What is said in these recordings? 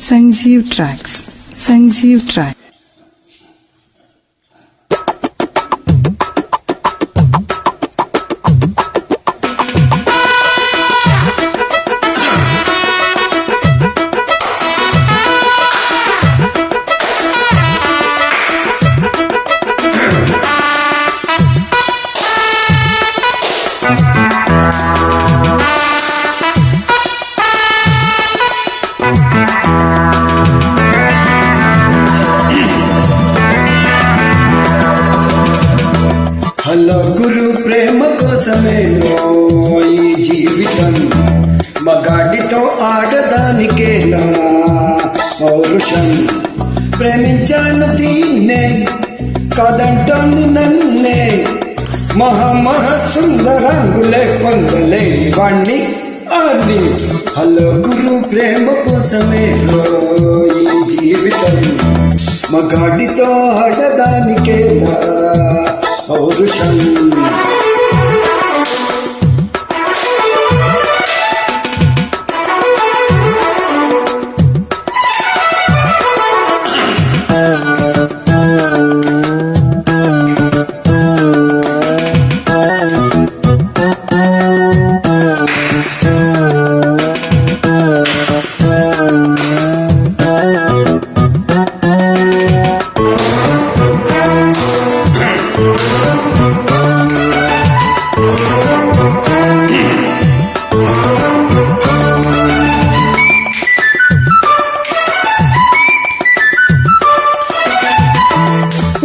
Sanjeev Tracks. Sanjeev Tracks. Hello గురు ప్రేమ కోసమేనో ఈ జీవితం మగాడితో ఆడదానికేనా పౌరుషం ప్రేమించాను దీన్నే కాదంటోంది నన్నే మహా సుందరాంగులే పొందలేని వాణ్ణి అని హలో గురు ప్రేమ కోసమేనో ఈ జీవితం మగాడితో ఆడదానికేనా పౌరుషం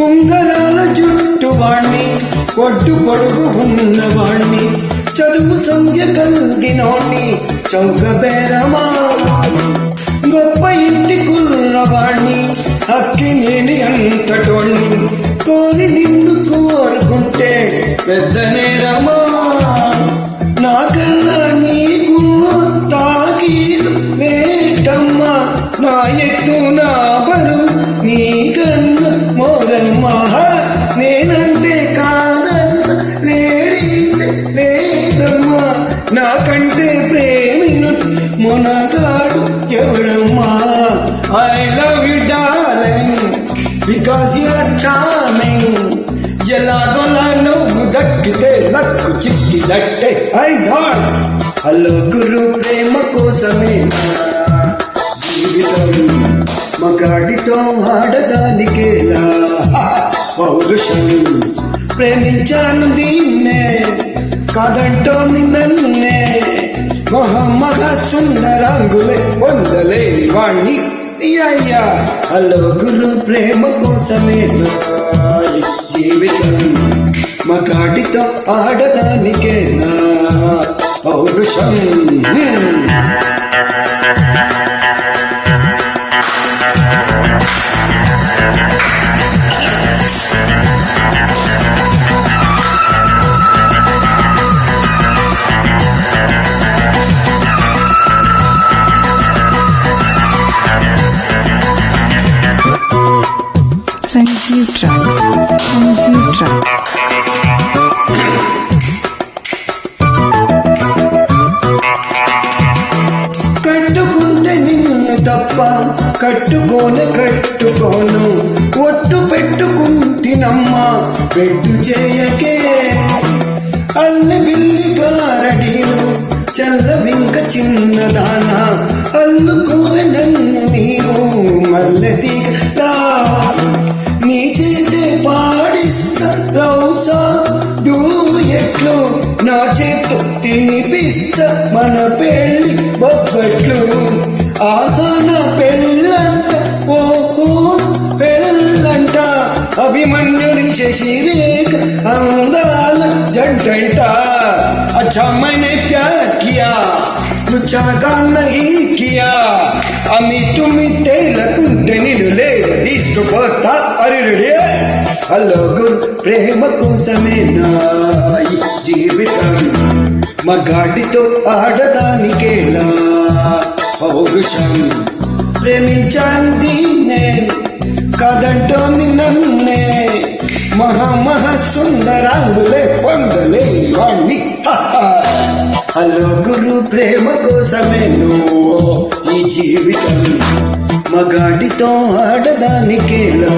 ఉంగరాల జుట్టు వాణ్ణి ఒడ్డు పొడుగు ఉన్నవాణ్ణి చదువు సంధ్య కలిగినోణ్ణి చౌక బేరమా గొప్ప ఇంటి కుర్రవాణ్ణి అక్కినేని అంతటోణ్ణి కోరి నిన్ను కోరుకుంటే పెద్ద నేరమా నాకన్నా నీకు తాగీదు వేటమ్మా నా ఎత్తు నా బరు నీకన్నా మోరమ్మా నేనంటే కాదన్న లేడీస్ లేదమ్మా నాకంటే ప్రేమిను మునగాడు ఎవడమ్మా I love you darling because you are charming ఎలాగోలా నువ్వు దక్కితే లక్కు చిక్కినట్టే ఐ నాట్ హలో గురు ప్రేమ కోసమేనా జీవితం మగాడితో ఆడదానికేలా పౌరుషం ప్రేమించాను దీన్నే కాదంటోంది నన్నే మహా సుందరాంగులే పొందలేని వాణ్ణి అయ్యా హలో గురు ప్రేమ కోసమేనా జీవితం మగాడితో ఆడదానికేనా పౌరుషం Sanjeev Tracks. Sanjeev Tracks. కట్టుకుంటే నిన్ను తప్ప కట్టుకోను ఒట్టు పెట్టుకుంటినమ్మా పెట్టు చేయకే అల్లి బిల్లి గారడీలు చల్లవింక చిన్నదానా అల్లుకోవె నన్ను నీవు మల్లెదిగలా నీ చేతే పాడిస్తా లౌసా డూయెట్లు నా చేతు తినిపిస్తా మన పెళ్ళి బొబ్బట్లు ఆహాన పెళ్ళంట ఓహో పెళ్ళంట అభిమన్యుడి శశిరేఖ అందాల జంటంట अच्छा मैंने प्यार किया तुझा का नहीं किया अमी तुम्ही तेलకుంటే నిన్ను తీసుకుపోతా అరే హలో గురు ప్రేమ కోసమేనా ఈ జీవితం మగాడితో ఆడదానికేలా పౌరుషం ప్రేమించాను దీన్నే కాదంటోంది నన్నే మహా సుందరాంగులే పొందలే వాణ్ణి హలో గురు ప్రేమ కోసమేను ఈ జీవితం మగాడితో ఆడదానికేలా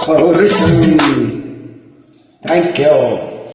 పౌరుషం. Thank you.